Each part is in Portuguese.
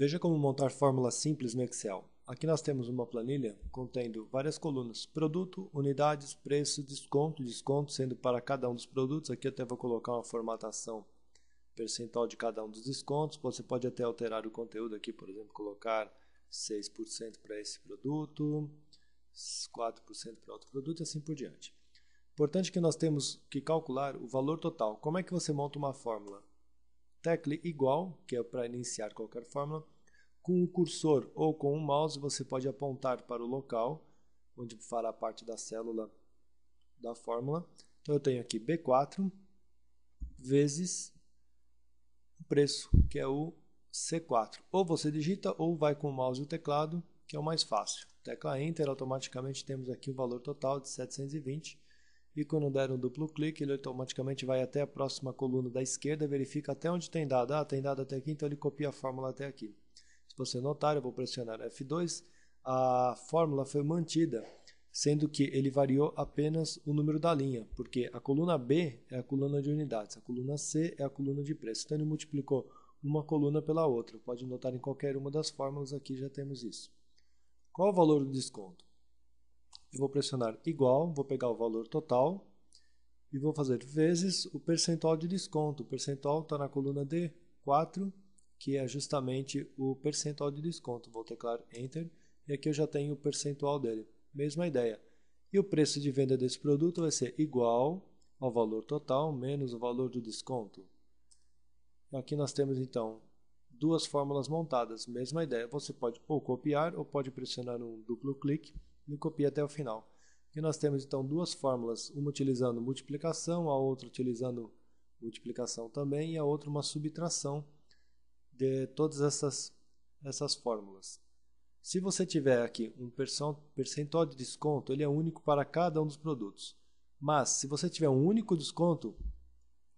Veja como montar fórmulas simples no Excel. Aqui nós temos uma planilha contendo várias colunas: produto, unidades, preço, desconto, desconto sendo para cada um dos produtos. Aqui até vou colocar uma formatação percentual de cada um dos descontos. Você pode até alterar o conteúdo aqui, por exemplo, colocar 6% para esse produto, 4% para outro produto e assim por diante. Importante que nós temos que calcular o valor total. Como é que você monta uma fórmula? Tecle igual, que é para iniciar qualquer fórmula. Com o cursor ou com o mouse você pode apontar para o local onde fará parte da célula da fórmula. Então eu tenho aqui B4 vezes o preço, que é o C4. Ou você digita ou vai com o mouse e o teclado, que é o mais fácil. Tecla Enter, automaticamente temos aqui o valor total de 720. E quando der um duplo clique, ele automaticamente vai até a próxima coluna da esquerda, verifica até onde tem dado. Ah, tem dado até aqui, então ele copia a fórmula até aqui. Se você notar, eu vou pressionar F2, a fórmula foi mantida, sendo que ele variou apenas o número da linha, porque a coluna B é a coluna de unidades, a coluna C é a coluna de preço. Então ele multiplicou uma coluna pela outra. Pode notar em qualquer uma das fórmulas aqui já temos isso. Qual é o valor do desconto? Eu vou pressionar igual, vou pegar o valor total e vou fazer vezes o percentual de desconto. O percentual está na coluna D4, que é justamente o percentual de desconto. Vou teclar Enter e aqui eu já tenho o percentual dele. Mesma ideia. E o preço de venda desse produto vai ser igual ao valor total menos o valor do desconto. Aqui nós temos então duas fórmulas montadas. Mesma ideia. Você pode ou copiar ou pode pressionar um duplo clique e copia até o final. E nós temos então duas fórmulas, uma utilizando multiplicação, a outra utilizando multiplicação também e a outra uma subtração de todas essas fórmulas. Se você tiver aqui um percentual de desconto, ele é único para cada um dos produtos. Mas se você tiver um único desconto,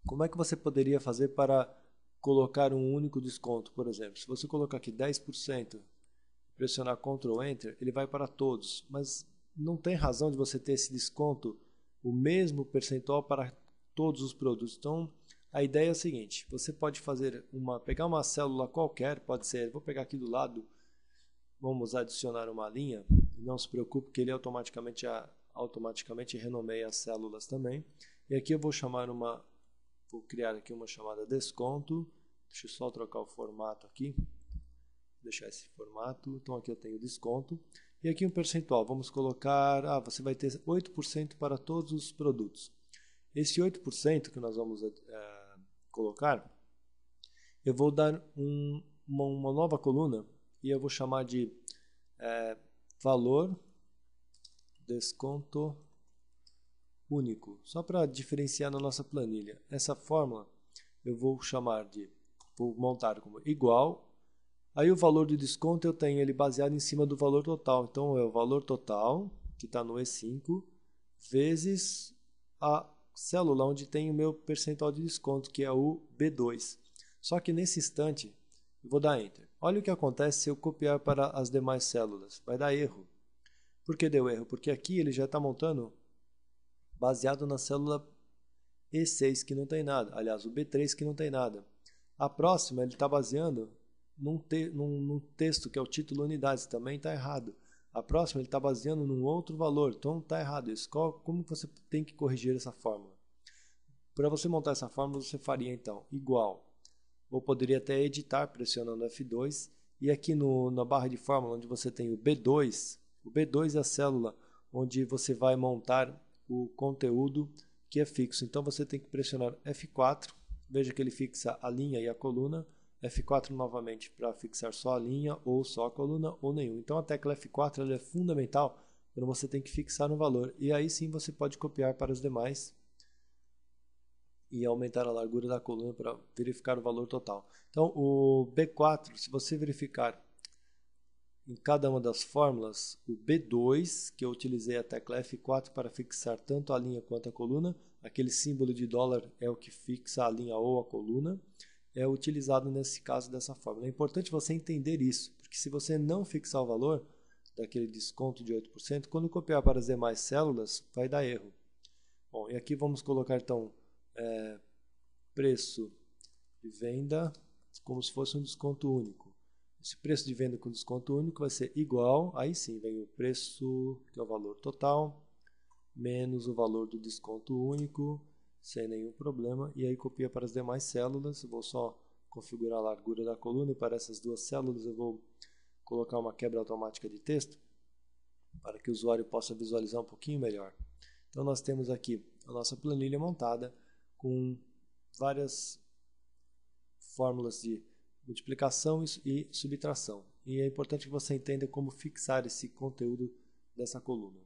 como é que você poderia fazer para colocar um único desconto? Por exemplo, se você colocar aqui 10%, pressionar Ctrl Enter, ele vai para todos, mas não tem razão de você ter esse desconto, o mesmo percentual para todos os produtos. Então, a ideia é a seguinte: você pode fazer pegar uma célula qualquer, pode ser, vou pegar aqui do lado, vamos adicionar uma linha, não se preocupe que ele automaticamente renomeia as células também. E aqui eu vou criar aqui uma chamada desconto. Deixa eu só trocar o formato aqui. Deixar esse formato. Então aqui eu tenho desconto. E aqui um percentual. Vamos colocar, você vai ter 8% para todos os produtos. Esse 8% que nós vamos colocar, eu vou dar uma nova coluna e eu vou chamar de valor desconto único, só para diferenciar na nossa planilha. Essa fórmula eu vou montar como igual. Aí o valor de desconto eu tenho ele baseado em cima do valor total. Então é o valor total, que está no E5, vezes a célula onde tem o meu percentual de desconto, que é o B2. Só que nesse instante, eu vou dar Enter. Olha o que acontece se eu copiar para as demais células. Vai dar erro. Por que deu erro? Porque aqui ele já está montando baseado na célula E6, que não tem nada. Aliás, o B3, que não tem nada. A próxima ele está baseando num texto que é o título unidades, também está errado. A próxima ele está baseando num outro valor, então está errado isso. Como você tem que corrigir essa fórmula? Para você montar essa fórmula, você faria então igual, ou poderia até editar pressionando F2, e aqui na barra de fórmula onde você tem o B2 é a célula onde você vai montar o conteúdo que é fixo. Então você tem que pressionar F4, veja que ele fixa a linha e a coluna, F4 novamente para fixar só a linha ou só a coluna ou nenhum. Então a tecla F4 ela é fundamental quando você tem que fixar um valor, e aí sim você pode copiar para os demais e aumentar a largura da coluna para verificar o valor total. Então o B4, se você verificar em cada uma das fórmulas, o B2, que eu utilizei a tecla F4 para fixar tanto a linha quanto a coluna, aquele símbolo de dólar é o que fixa a linha ou a coluna, é utilizado nesse caso dessa fórmula. É importante você entender isso, porque se você não fixar o valor daquele desconto de 8%, quando copiar para as demais células, vai dar erro. Bom, e aqui vamos colocar então preço de venda como se fosse um desconto único. Esse preço de venda com desconto único vai ser igual, aí sim vem o preço, que é o valor total, menos o valor do desconto único, sem nenhum problema, e aí copia para as demais células. Vou só configurar a largura da coluna, e para essas duas células eu vou colocar uma quebra automática de texto, para que o usuário possa visualizar um pouquinho melhor. Então nós temos aqui a nossa planilha montada com várias fórmulas de multiplicação e subtração. E é importante que você entenda como fixar esse conteúdo dessa coluna.